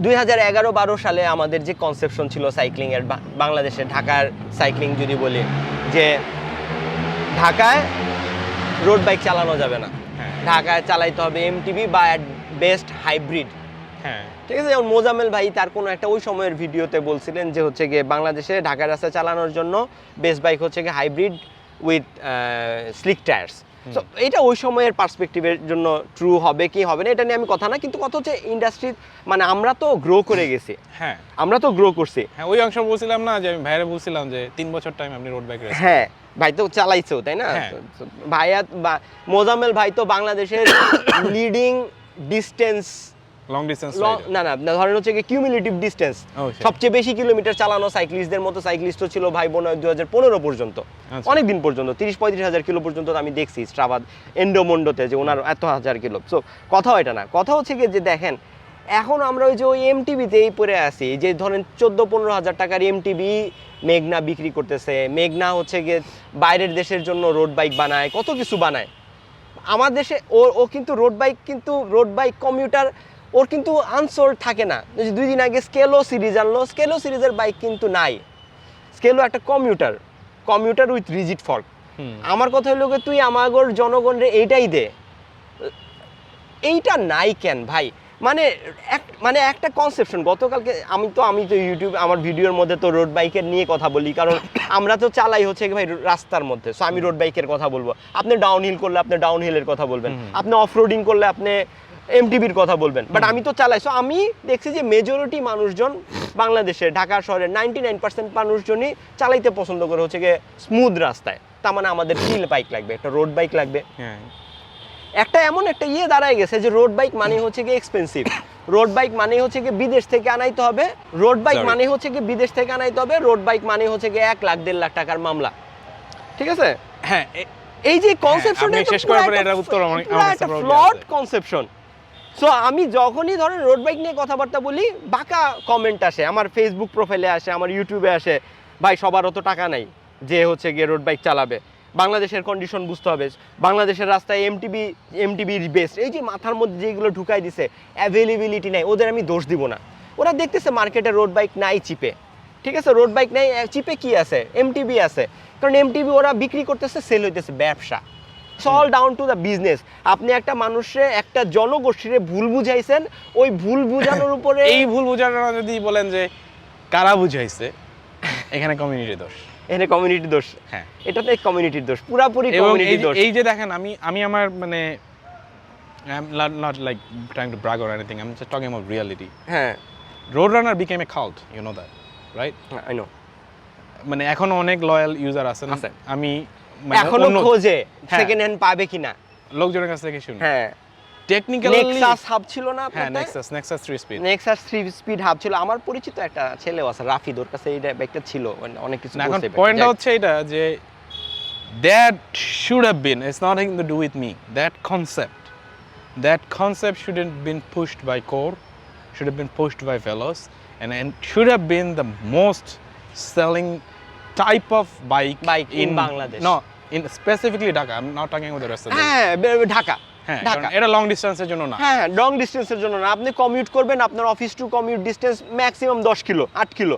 2011-12 সালে আমাদের যে কনসেপশন ছিল সাইক্লিং এর, বাংলাদেশে ঢাকার সাইক্লিং যদি বলি, যে ঢাকায় রোড বাইক চালানো যাবে না, ঢাকায় চালাইতে হবে এমটিবি বা অ্যাট বেস্ট হাইব্রিড। হ্যাঁ ঠিক আছে, যেমন মোজাম্মেল ভাই তার কোনো একটা ওই সময়ের ভিডিওতে বলছিলেন যে হচ্ছে গিয়ে বাংলাদেশে ঢাকার রাস্তায় চালানোর জন্য বেস্ট বাইক হচ্ছে গিয়ে হাইব্রিড উইথ স্লিক টায়ার্স। তো এটা ওই সময়ের পার্সপেক্টিভের জন্য ট্রু হবে কি হবে না এটা নিয়ে আমি কথা না, কিন্তু কথা হচ্ছে ইন্ডাস্ট্রি, মানে আমরা তো গ্রো করে গেছি, হ্যাঁ আমরা তো গ্রো করছি। হ্যাঁ ওই অংশ বলছিলাম না যে আমি ভাইরে বলছিলাম যে 3 বছর টাইম আপনি রোড বাইক রেস। হ্যাঁ ভাই তো চালাইছেও, তাই না? হ্যাঁ। ভাইয়া মোজাম্মেল ভাই তো বাংলাদেশের লিডিং ডিস্টেন্স, লং ডিসটেন্স না না ধরেন হচ্ছে কি কিউমুলেটিভ ডিস্টেন্স, সবচেয়ে বেশি কিলোমিটার চালানো সাইক্লিস্টদের মতো সাইক্লিস্টও ছিল ভাই বোন 2015 পর্যন্ত, অনেক দিন পর্যন্ত 30-35 হাজার কিলো পর্যন্ত আমি দেখছি স্ট্রাভাদ এন্ডোমন্ডোতে যে ওনার এত হাজার কিলো। সো কথা এটা না, কথা হচ্ছে কি যে দেখেন এখন আমরা ওই যে ওই এমটিবিতেই পড়ে আছি, যে ধরেন 14-15 হাজার টাকার এমটিবি মেঘনা বিক্রি করতেছে। মেঘনা হচ্ছে গিয়ে বাইরের দেশের জন্য রোড বাইক বানায়, কত কিছু বানায়। আমার দেশে ও কিন্তু রোড বাইক কমিউটার ওর কিন্তু আনসোল্ড থাকে না। 2 দিন আগে স্কেলো সিরিজ আনলো, স্কেলো সিরিজের বাইক কিন্তু নাই। স্কেলো একটা কমিউটার উইথ রিজিড ফর্ক। আমার কথা হলো তুই আমাগর জনগণরে এইটাই দে, এইটা নাই কেন ভাই? মানে একটা কনসেপশন। গতকালকে আমি তো ইউটিউবে আমার ভিডিওর মধ্যে তো রোড বাইকের নিয়ে কথা বলি, কারণ আমরা তো চালাই হচ্ছে ভাই রাস্তার মধ্যে। সো আমি রোড বাইকের কথা বলবো, আপনি ডাউনহিল করলে আপনি ডাউনহিলের কথা বলবেন, আপনি অফরোডিং করলে আপনি এমটিবির কথা বলবেন, বাট আমি তো চালাই। সো আমি দেখছি যে মেজরিটি মানুষজন বাংলাদেশে ঢাকা শহরের 99% মানুষজনই চালাইতে পছন্দ করে হচ্ছে গিয়ে স্মুথ রাস্তায়। তার মানে আমাদের হিল বাইক লাগবে, একটা রোড বাইক লাগবে। একটা এমন একটা দাঁড়ায় গেছে যে রোড বাইক মানে হচ্ছে গিয়ে এক্সপেন্সিভ, রোড বাইক মানে হচ্ছে গিয়ে বিদেশ থেকে আনাইতে হবে, রোড বাইক মানে হচ্ছে গিয়ে বিদেশ থেকে আনাইতে হবে, রোড বাইক মানে হচ্ছে গিয়ে 1 লাখ 1.5 লাখ টাকার মামলা। ঠিক আছে, হ্যাঁ এই যে কনসেপশন শেষ করার পরে এটার উত্তর অনেক ফ্লড কনসেপশন। সো আমি যখনই ধরেন রোড বাইক নিয়ে কথাবার্তা বলি, বাঁকা কমেন্ট আসে, আমার ফেসবুক প্রোফাইলে আসে, আমার ইউটিউবে আসে, ভাই সবার অত টাকা নাই যে হচ্ছে গিয়ে রোড বাইক চালাবে, বাংলাদেশের কন্ডিশন বুঝতে হবে, বাংলাদেশের রাস্তায় এমটিবি বেস্ট। এই যে মাথার মধ্যে যেগুলো ঢুকাই দিছে, অ্যাভেলেবিলিটি নাই, ওদের আমি দোষ দিব না। ওরা দেখতেছে মার্কেটে রোড বাইক নাই চিপে, ঠিক আছে, রোড বাইক নাই চিপে, কি আছে? এমটিবি আছে, কারণ এমটিবি ওরা বিক্রি করতেছে, সেল হইতেছে, ব্যবসা। All down to the business. আপনি একটা মানুষে, একটা জনগোষ্ঠীরে ভুল বুঝাইছেন, ওই ভুল বুঝানোর উপরে এই ভুল বুঝানোর যদি বলেন যে কারা বুঝাইছে, এখানে কমিউনিটির দোষ, এখানে কমিউনিটির দোষ। হ্যাঁ, এটাতে কমিউনিটির দোষ, পুরাপুরি কমিউনিটির দোষ। এই যে দেখেন আমি আমার মানে I'm not like trying to brag or anything, I'm just talking about reality. হ্যাঁ, Roadrunner became a cult, you know that, right? I know. মানে এখনো অনেক লয়াল ইউজার আছেন, আমি এখনো খোঁজে সেকেন্ড হ্যান্ড পাবে কিনা লোকজনের কাছ থেকে শুনি। হ্যাঁ, টেকনিক্যালি নেক্সাস হাব ছিল না আপনার? হ্যাঁ, Nexus 3 speed, Nexus 3 speed hub ছিল। আমার পরিচিত একটা ছেলেও আছে, রাফিদ, ওর কাছে এই বাইকটা ছিল, অনেক কিছু এখন করতে। পয়েন্টটা হচ্ছে এটা যে that should have been, it's nothing to do with me, that concept shouldn't been pushed by Core, should have been pushed by Veloz, and should have been the most selling type of bike in Bangladesh. No, in specifically Dhaka, I'm not talking about the rest of the হ্যাঁ, ঢাকা, হ্যাঁ, কারণ এটা long ডিসটেন্সের জন্য না। হ্যাঁ, long ডিসটেন্সের জন্য না। আপনি কমিউট করবেন, আপনার office to commute distance maximum 10 kilo, 8 kilo,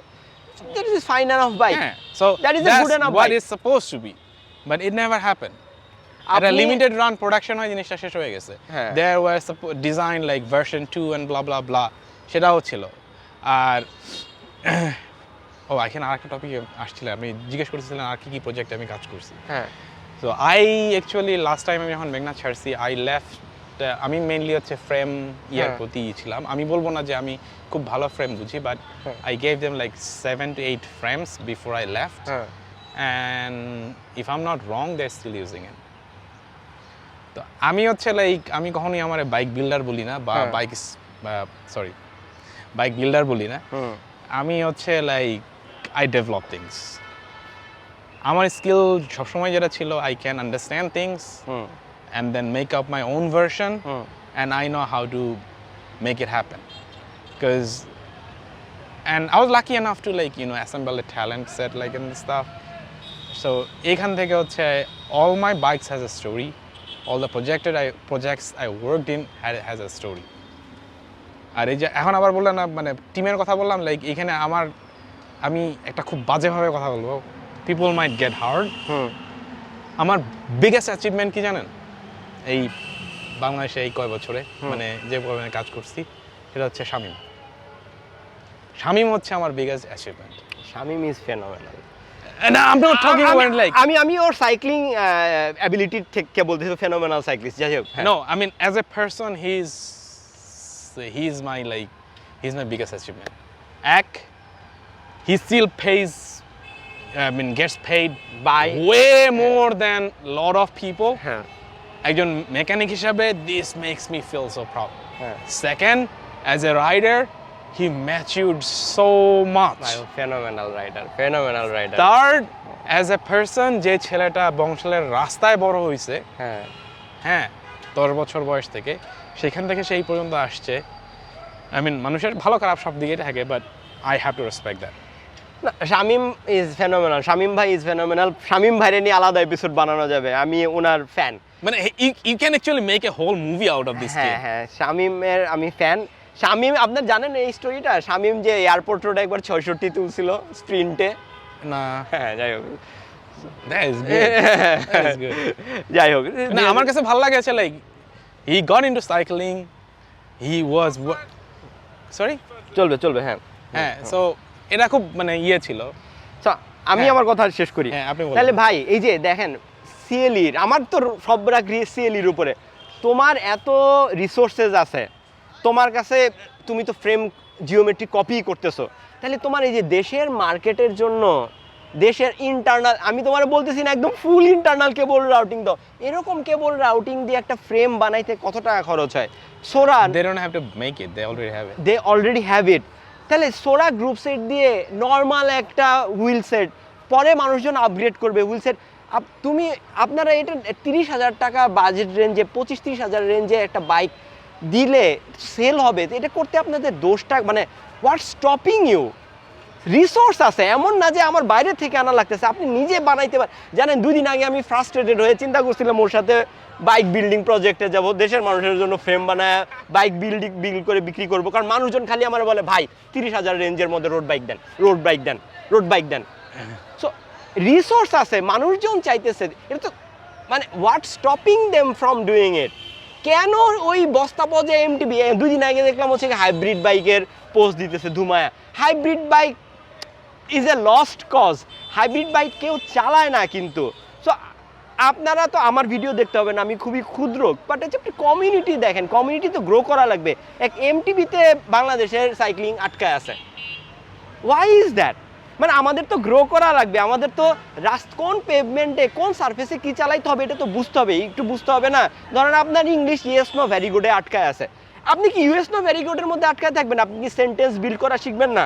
that is fine enough bike. So that is a good enough what bike. is supposed to be, but it never happened. At a limited run production হয়, জিনিসটা শেষ হয়ে গেছে। There were design like version 2 and blah blah blah, সেটাও ছিল। আর এখানে আরেকটা topic আসছিল, আমি জিজ্ঞেস করতেছিলাম আর কি প্রজেক্টে আমি কাজ করছি। হ্যাঁ, so I actually last time আমি যখন মেঘনা ছাড়ছি, আই লেফট, আমি মেইনলি হচ্ছে ফ্রেম প্রতি ছিলাম। আমি বলবো না যে আমি খুব ভালো ফ্রেম বুঝি, but I gave them like 7 to 8 frames before I left, and if I'm not wrong they're still using it. তো আমি হচ্ছে লাইক, আমি কখনোই আমার বাইক বিল্ডার বলি না, বা বাইক বিল্ডার বলি না, আমি হচ্ছে লাইক I develop things. আমার স্কিল সবসময় যেটা ছিল, I can understand things and then make up my own version, and I know how to make it happen. And I was lucky enough to assemble a talent set and stuff. So এখান থেকে হচ্ছে all my bikes has a story. all the projects I worked in has a story. আর এই যে এখন আবার বললাম না মানে টিমের কথা বললাম লাইক এখানে আমি একটা খুব বাজেভাবে কথা বলবো, পিপল মাইট গেট হার্ড। আমার বিগেস্ট অ্যাচিভমেন্ট কি জানেন এই বাংলাদেশে এই কয় বছরে মানে যে পরিমাণে কাজ করছি সেটা হচ্ছে শামীম হচ্ছে আমার biggest achievement. Shamim is phenomenal. না I'm not talking about like আমি ওর সাইক্লিং অ্যাবিলিটি থেকে বলতেছি ফেনোমেনাল সাইক্লিস্ট যাই হোক। No, I mean as a person he's my biggest achievement. He still gets paid by way more than lot of people. হ্যাঁ একজন mechanic হিসাবে this makes me feel so proud. Second, as a rider he matured so much. Phenomenal rider. Third, as a person যে ছেলেটা বংশালের রাস্তায় বড় হয়েছে, হ্যাঁ 10 বছর বয়স থেকে সেখান থেকে সেই পর্যন্ত আসছে। I mean মানুষের ভালো খারাপ সব দিকেই থাকে, but I have to respect that. না শামীম ইজ ফেনোমেনাল। শামীম ভাই ইজ ফেনোমেনাল। শামীম ভাইরে নিয়ে আলাদা এপিসোড বানানো যাবে, আমি ওনার ফ্যান। মানে you can actually make a whole movie out of this kid. হ্যাঁ শামীমের আমি ফ্যান। শামীম আপনার জানেন এই স্টোরিটা? শামীম যে এয়ারপোর্ট রোডে একবার 66 তুলছিল স্প্রিন্টে। না হ্যাঁ যাই হোক, that is good. That is good. যাই হোক না আমার কাছে ভালো লাগেছে like he got into cycling, he was sorry চলবে হ্যাঁ সো এটা খুব মানে ইয়ে ছিল। আমি আমার কথা শেষ করি। হ্যাঁ আপনি বলুন। তাহলে ভাই এই যে দেখেন সিএলির, আমার তো সব রাগ সিএলির উপরে, তোমার এত রিসোর্সেস আছে তোমার কাছে, তুমি তো ফ্রেম জিওমেট্রি কপি করতেছো, তাহলে তোমার এই যে দেশের মার্কেটের জন্য দেশের ইন্টারনাল, আমি তোমার বলতেছি না একদম ফুল ইন্টারনাল কেবল রাউটিং দাও, এরকম কেবল রাউটিং দিয়ে একটা ফ্রেম বানাইতে কত টাকা খরচ হয়? সোরা they don't have to make it, they already have it. তাহলে সোরা গ্রুপ সেট দিয়ে নর্মাল একটা হুইল সেট, পরে মানুষজন আপগ্রেড করবে হুইল সেট। আপনারা এটা 30,000 টাকা বাজেট রেঞ্জে 25-30,000 রেঞ্জে একটা বাইক দিলে সেল হবে, এটা করতে আপনাদের দোষটা মানে হোয়াট স্টপিং ইউ? রিসোর্স আছে, এমন না যে আমার বাইরে থেকে আনা লাগতেছে, আপনি নিজে বানাইতে পারেন। জানেন 2 দিন আগে আমি ফ্রাস্ট্রেটেড হয়ে চিন্তা করছিলাম ওর সাথে বাইক বিল্ডিং প্রজেক্টে যাব, দেশের মানুষের জন্য ফ্রেম বানায় বাইক বিল্ড করে বিক্রি করব, কারণ মানুষজন খালি আমার বলে ভাই 30,000 রেঞ্জের মধ্যে রোড বাইক দেন। সো রিসোর্স আছে, মানুষজন চাইতেছে, এটা তো মানে what stopping them from doing it? কেন ওই বস্তা পজে এমটিবি 2 দিন আগে দেখলাম হচ্ছে হাইব্রিড বাইকের পোস্ট দিতেছে ধুমায়া। Hybrid bike is a lost cause, hybrid bike কেউ চালায় না কিন্তু। সো আপনারা তো আমার ভিডিও দেখতে হবে না, আমি খুবই ক্ষুদ্র, বাট হচ্ছে আপনি কমিউনিটি দেখেন, কমিউনিটি তো গ্রো করা লাগবে। এক এমটিবিতে বাংলাদেশের সাইক্লিং আটকায় আছে, ওয়াই ইজ দ্যাট? মানে আমাদের তো গ্রো করা লাগবে, আমাদের তো কোন পেভমেন্টে কোন সারফেসে কি চালাইতে হবে এটা তো বুঝতে হবে, একটু বুঝতে হবে না? ধরেন আপনার ইংলিশ ইয়েস নো ভেরি গুডে আটকায় আছে, আপনি কি ইউএস নো ভেরি গুডের মধ্যে আটকায় থাকবেন? আপনি কি সেন্টেন্স বিল্ড করা শিখবেন না?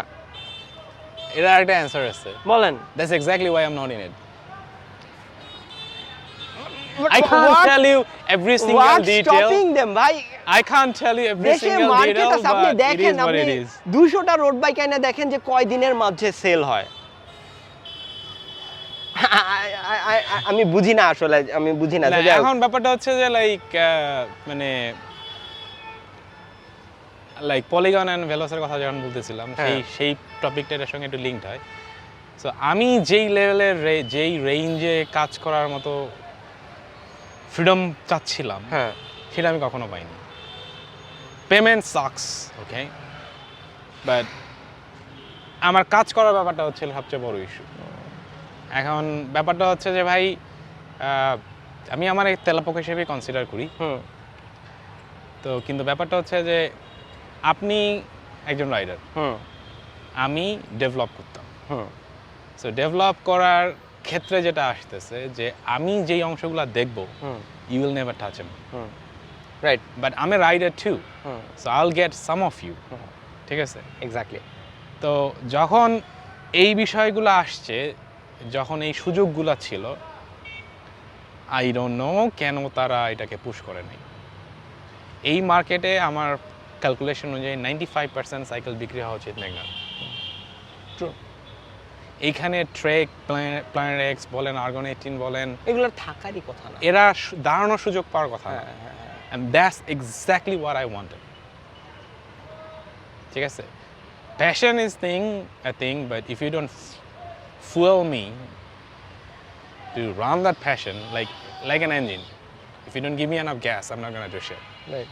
এটা একটা অ্যানসার আছে, বলেন। That's exactly why I'm not in it. I can't tell you every single detail. What's stopping them, ভাই? I can't tell you every single detail, আপনি but it দেখেন, is what আপনি it is. 200টা রোড বাইক এনে দেখেন যে কয় দিনের মধ্যে সেল হয়। আমি বুঝি না আসলে, আমি বুঝি না। এখন ব্যাপারটা হচ্ছে যে মানে পলিগন এন্ড ভেলোসের কথা যখন বলতেছিলাম, সেই টপিকটার সঙ্গে একটু লিঙ্কড হয়। সো আমি যেই লেভেলের যেই রেঞ্জে কাজ করার মতো ফ্রিডম চাচ্ছিলাম সেটা আমি কখনো পাইনি। পেমেন্ট সাকস, ওকে, বাট আমার কাজ করার ব্যাপারটা হচ্ছে সবচেয়ে বড় ইস্যু। এখন ব্যাপারটা হচ্ছে যে ভাই আমি আমার এক তেলাপোকা হিসেবে কনসিডার করি, তো কিন্তু ব্যাপারটা হচ্ছে যে আপনি একজন রাইডার, আমি ডেভেলপ করতাম। সো ডেভেলপ করার ক্ষেত্রে যেটা আসতেছে যে আমি যেই অংশগুলো দেখবো, you will never touch M, right? But I M A rider two, so I will get some of you, ঠিক আছে? এক্স্যাক্টলি। তো যখন এই বিষয়গুলো আসছে, যখন এই সুযোগগুলো ছিল, আই ডোন্ট নো কেন তারা এটাকে পুশ করে নাই। এই মার্কেটে আমার ক্যালকুলেশন অনুযায়ী 95% সাইকেল বিক্রি হওয়া উচিত মেঘনার। ট্রু। এইখানে ট্রেক প্ল্যানেট এক্স বলেন আর্গন 18 বলেন এগুলোর থাকারই কথা না। এরা দাঁড়ানোর সুযোগ পাওয়ার কথা না। And that's exactly what I wanted. ঠিক আছে, passion is a thing, but if you don't fuel me to run that passion like an engine, if you don't give me enough gas, I'm not gonna do shit. Right.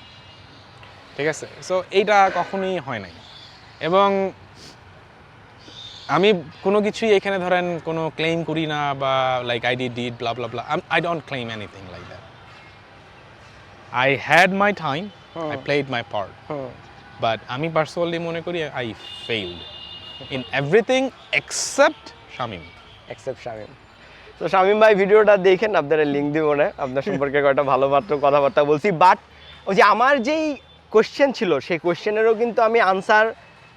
ঠিক আছে, so এইটা কখনোই হয় নাই। এবং আমি কোনো কিছুই এখানে ধরেন কোনো ক্লেম করি না বা like I did blah blah blah, I don't claim anything like that. I had my time, I played my part. But আমি পার্সোনালি মনে করি I failed in everything except Shamim. তো শামীম ভাই ভিডিওটা দেখেন, আপনারা লিঙ্ক দিব না, আপনার সম্পর্কে কয়টা ভালো মাত্র কথাবার্তা বলছি। বাট ওই যে আমার যেই কোশ্চেন ছিল সেই কোশ্চেনেরও কিন্তু আমি আনসার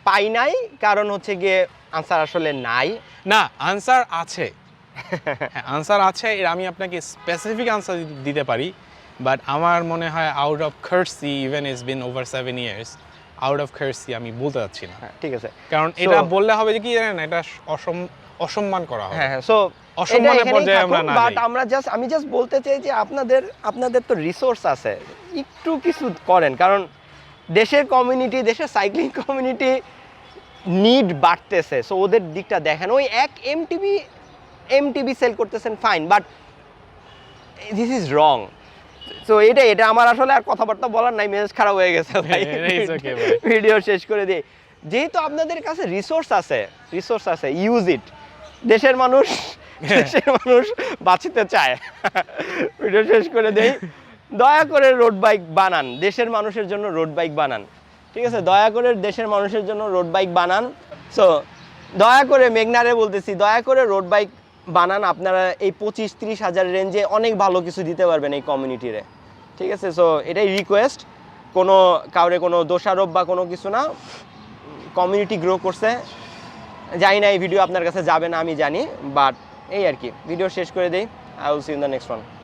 পাই নাই, কারণ হচ্ছে গিয়ে আনসার আসলে নাই। না, আনসার আছে, হ্যাঁ আনসার আছে, এর আমি আপনাকে স্পেসিফিক আনসার দিতে পারি। বাট আমার মনে হয় out of courtesy, even it's been over 7 years, out of courtesy আমি বলতে চাচ্ছি না। ঠিক আছে, কারণ এটা বললে হবে যে কি জানেন, এটা অসম্মান করা হবে। হ্যাঁ, সো অসম্মানের পর্যায়ে আমরা না যাই। বাট আমি জাস্ট বলতে চাই যে আপনাদের তো রিসোর্স আছে, একটু কিছু করেন। কারণ দেশের কমিউনিটি, দেশের সাইক্লিং কমিউনিটি নিড বাড়তেছে, সো ওদের দিকটা দেখেন। ওই এক এমটিবি সেল করতেছেন, fine, but this is wrong. So এটা আমার আসলে আর কথাবার্তা বলার নাই, মেজাজ খারাপ হয়ে গেছে ভাই, ভিডিও শেষ করে দিই। যেহেতু আপনাদের কাছে রিসোর্স আছে, ইউজ ইট। দেশের মানুষ বাঁচিতে চায়। ভিডিও শেষ করে দেই, দয়া করে রোড বাইক বানান, দেশের মানুষের জন্য রোড বাইক বানান। ঠিক আছে, দয়া করে দেশের মানুষের জন্য রোড বাইক বানান। সো দয়া করে মেঘনারে বলতেছি, দয়া করে রোড বাইক বানান। আপনারা এই 25-30 হাজার রেঞ্জে অনেক ভালো কিছু দিতে পারবেন এই কমিউনিটিরে। ঠিক আছে, সো এটাই রিকোয়েস্ট, কাউরে কোনো দোষারোপ বা কোনো কিছু না। কমিউনিটি গ্রো করছে, জানি না এই ভিডিও আপনার কাছে যাবে না আমি জানি, বাট এই আর কি। ভিডিও শেষ করে দিই, I will see in the next one.